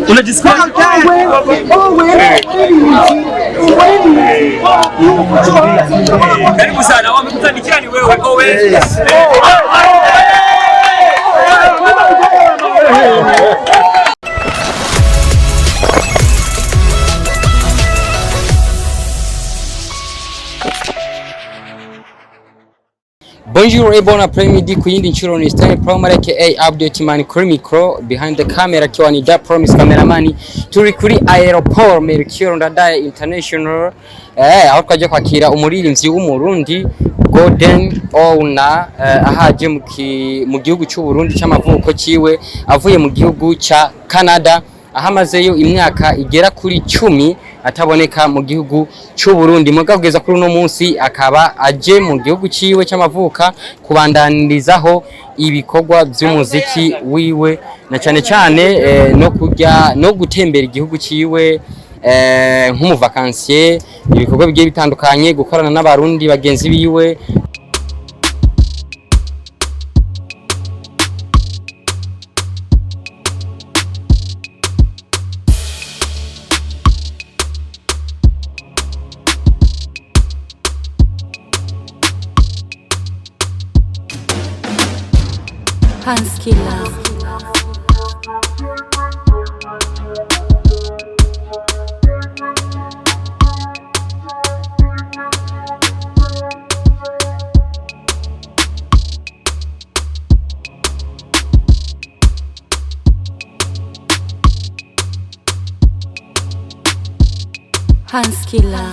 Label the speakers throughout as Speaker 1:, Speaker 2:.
Speaker 1: Unajisikia karibu sana, wamekutanikia ni wewe Owe.
Speaker 2: Bonjour et bon après-midi kuyindi nchiro ni Sten Primary aka update man kuri micro behind the camera kiwa ni da promise cameraman turi kuri aeroport Mercure ndadaye international aho twaje kwakira umuririmvyi w'umurundi Golden Owner ahaje mu gihugu cy'u Burundi cy'amavuko ciwe avuye mu gihugu ca Canada ahamazeyo imyaka igera kuri 10 ataboneka mu gihugu cy'u Burundi mugabweza kuri no munsi akaba aje mu gihugu ciwe cy'amavuka kubandanirizaho ibikorwa by'umuziki wiwe na cyane cyane no kujya no gutembera igihugu ciwe nk'umuvakansier ibikorwa bigiye bitandukanye gukorana n'abarundi bagenzi biwe.
Speaker 3: Hanskila.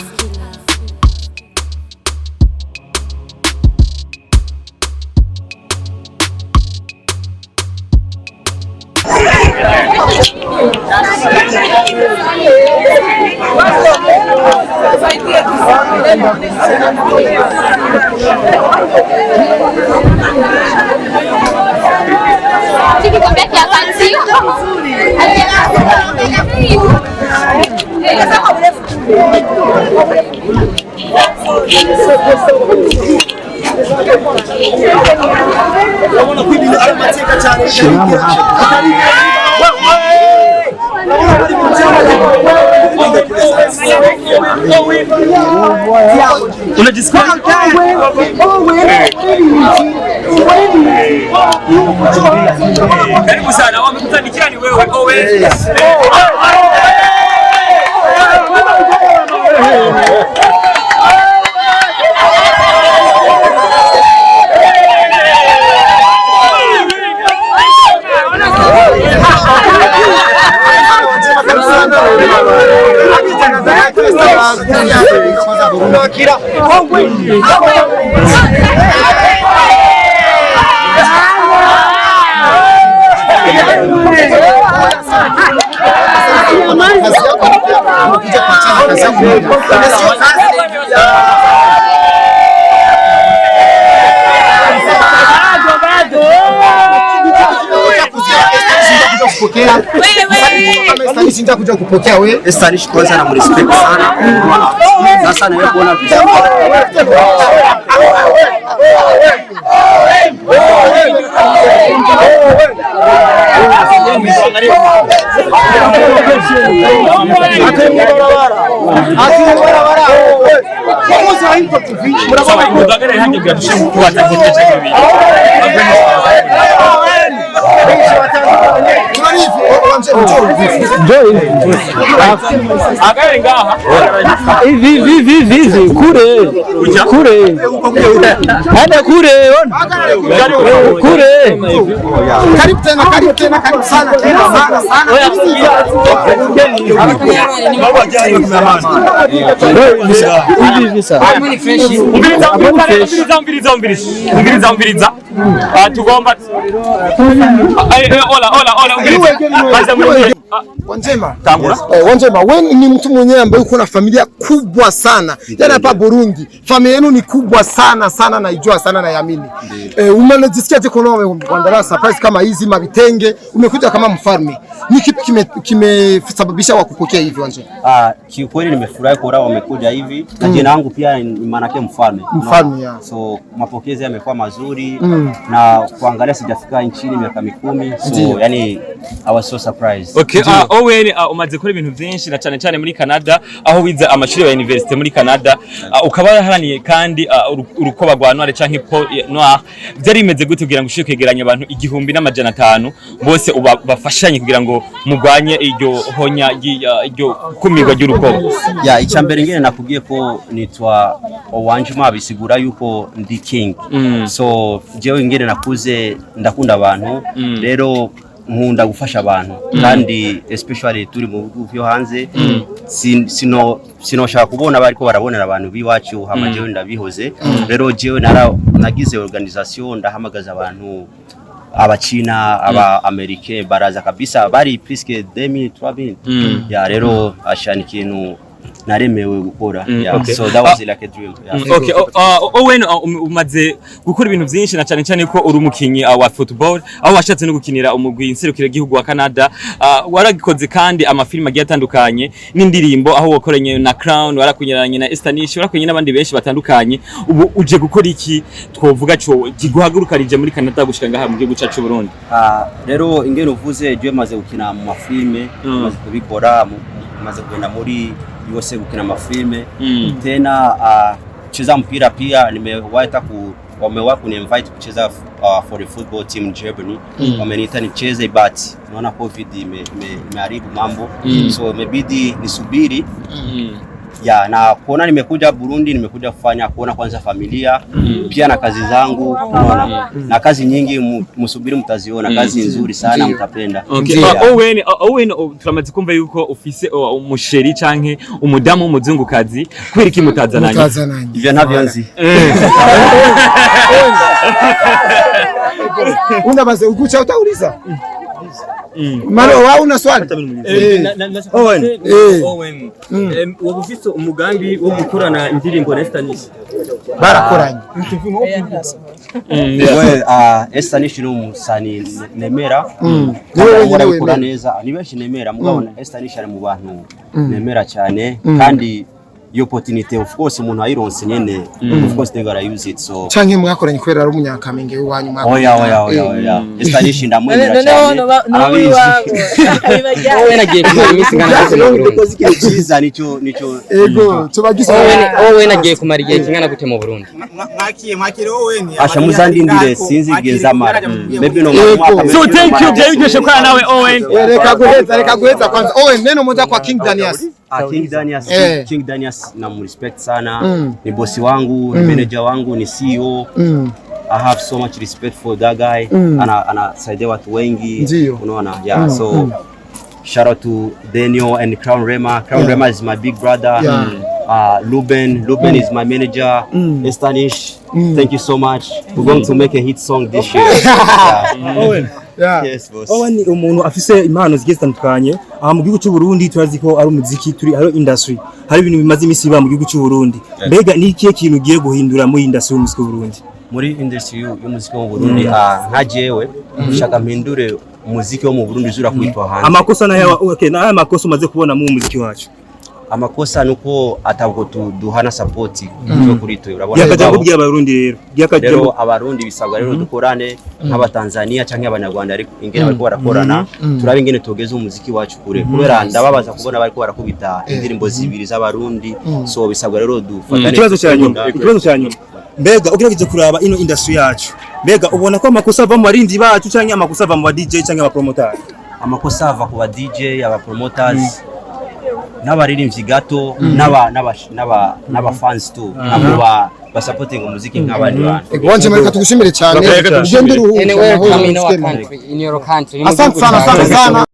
Speaker 1: Unajisikia karibu sana, wamekutanikia ni wewe Owe.
Speaker 4: Ester Nish nitakuja kupokea wewe. Ester Nish kwanza na mrespect sana. Sasa na wewe kuona vizuri.
Speaker 5: Hivi kure hada kure
Speaker 4: karibu tena karibu sana
Speaker 1: Umbiliza tugomba
Speaker 4: Wanjema.
Speaker 1: Tangura.
Speaker 4: Wanjema, wewe ni mtu mwenyewe ambaye uko na familia kubwa sana. Yaani hapa Burundi, familia yenu ni kubwa sana sana, naijua sana na yamini. Umenajisikiaje kuona kuandaa surprise kama hizi mabitenge, umekuja kama mfalme. Ni kipi kimesababisha wakupokea hivi Wanjema?
Speaker 6: Kiukweli nimefurahi kuona wamekuja hivi. Na jina langu pia ni maana yake mfalme.
Speaker 4: Mfalme ya.
Speaker 6: So mapokezi yamekuwa mazuri na kuangalia sijafika nchini miaka 10. So yani I was so surprised.
Speaker 1: Okay, Owen umaze gukora ibintu byinshi na cyane muri Canada, aho wize amashuri ya university muri Canada, ukaba yarahaniye kandi urukoba rwa noir canke noir. Byari bimeze gute kugira ngo ushike kwegeranya abantu 1500 bose bafashanye kugira ngo mugwanye iryo honya iryo kumirwa ry'urukoba?
Speaker 6: Ya icyambere ngene nakubwiye ko nitwa Owanjima, bisigura yuko ndi king. So jewe ngene nakuze ndakunda abantu, rero nkunda gufasha abantu kandi especially turi mu bihugu byo hanze. Sinoshaka kubona bariko barabonera abantu biwacu hama jewe ndabihoze. Rero jewe nagize organisation, ndahamagaza abantu abachina aba Amerike baraza kabisa, bari presque 2000 ya rero ashani kintu naremewe gukora.
Speaker 1: Okay.
Speaker 6: So that was like a dream.
Speaker 1: Okay, Owen umaze gukora ibintu byinshi na cyane ko uri umukinyi wa football, aho washatse no gukinira umugwi inserukira igihugu wa Canada. Waragikoze kandi amafilm agiye atandukanye n'indirimbo, aho wakoranye na Crown, warakunyiranye na Ester Nish, warakunyiranye n'abandi benshi batandukanye. Ubu uje gukora iki twovuga cyo kiguhagurukarije muri Canada gushika ngaha mu gihugu cyacu Burundi?
Speaker 6: Rero ingene uvuze je maze gukina mu mafilme, maze kubikora, maze kugenda muri yose gukina mafilme tena kucheza mpira pia wamewahi kuni-invite kucheza for the football team in Germany. Wameniita nicheze but naona COVID imeharibu mambo, so imebidi nisubiri. Ya na kuona nimekuja Burundi, nimekuja kuona kwanza familia pia na kazi zangu, na kazi nyingi musubiri mtaziona, kazi nzuri sana mtapenda.
Speaker 1: Okay. Owen turamaze kumva yuko ufise umusheri canke umudamu w'umuzungukazi, kweri ki mutazananye?
Speaker 6: Ivyo navyo nzi.
Speaker 4: Unabaze ukucha utauliza? Maro wao una swali?
Speaker 7: Owen, wabufise umugambi wo gukorana indirimbo na Ester Nish?
Speaker 4: Barakoranye.
Speaker 6: Ester Nish ni umusani nemera. Niwe neza, ni benshi nemera, mugabo Ester Nish ari mu bantu nemera cyane, kandi iyo opportunity of course umuntu ayironse nyene, of course they gotta use it. So
Speaker 4: canke mwakoranye kwera ari umunyakamenge wanyu mwaka?
Speaker 6: Oya Ester Nish ndamwemera cyane.
Speaker 2: Owen agiye kumara iminsi ngana
Speaker 6: gute cyiza nico
Speaker 4: ego tubagize.
Speaker 2: Owen agiye kumara igihe kingana gute mu Burundi?
Speaker 7: Mwakire Owen
Speaker 6: asha muzandindire sinzi geza mara maybe no mwaka.
Speaker 1: So thank you very much kwa nawe Owen.
Speaker 4: Reka guheza kwanza. Owen neno moja kwa King Danias.
Speaker 6: King Danias na respect sana, ni bosi wangu, ni manager wangu, ni CEO. I have so much respect for that guy. Anasaidia watu wengi, unaona. So shout out to Daniel and Crown Rema. Crown Rema is my big brother. Luben is my manager. Ester Nish, thank you so much. We're going to make a hit song this year.
Speaker 7: Owen.
Speaker 6: Yes, boss.
Speaker 7: Owen umuntu afise impano zigiye zitandukanye. Aha mu gihugu cy'u Burundi turazi ko ari umuziki, ari industry. Hari ibintu bimaze imisi biba mu gihugu cy'u Burundi. Mbega ni ikihe kintu ugiye guhindura muri industry y'umuziki w'u Burundi?
Speaker 6: Muri industry y'umuziki w'u Burundi nka jewe shaka mpindure umuziki wo mu Burundi uzura kwitwa hanze.
Speaker 7: Amakosa na amakosa umaze kubona mu muziki wacu?
Speaker 6: Amakosa nuko atabwo duhana support cyo kuri to, urabona.
Speaker 7: Yakajya kubwira abarundi
Speaker 6: rero abarundi bisabwa rero dukorane nk'abatanzania canke abanyarwanda, ariko ingene bariko barakorana turabe ingene togeza umuziki wacu kure, kubera ndababaza kubona bariko barakubita indirimbo zibiri z'abarundi. So bisabwa rero dufatane.
Speaker 7: Ikibazo cyanyu mbega ugerageje kuraba ino industry yacu, mbega ubona ko amakosa ava mu barindi bacu canke amakosa ava mu ba DJ canke aba promoters?
Speaker 6: Amakosa ava ku ba DJ, aba promoters, n'abaririmbyi gato, n'aba fans tu, abo ba supporting umuziki nk'abandi bantu.
Speaker 4: Wanje mareka tugushimire cyane. Ugende ruhuka
Speaker 2: Anywhere come in our country, in your country.
Speaker 4: Asante sana.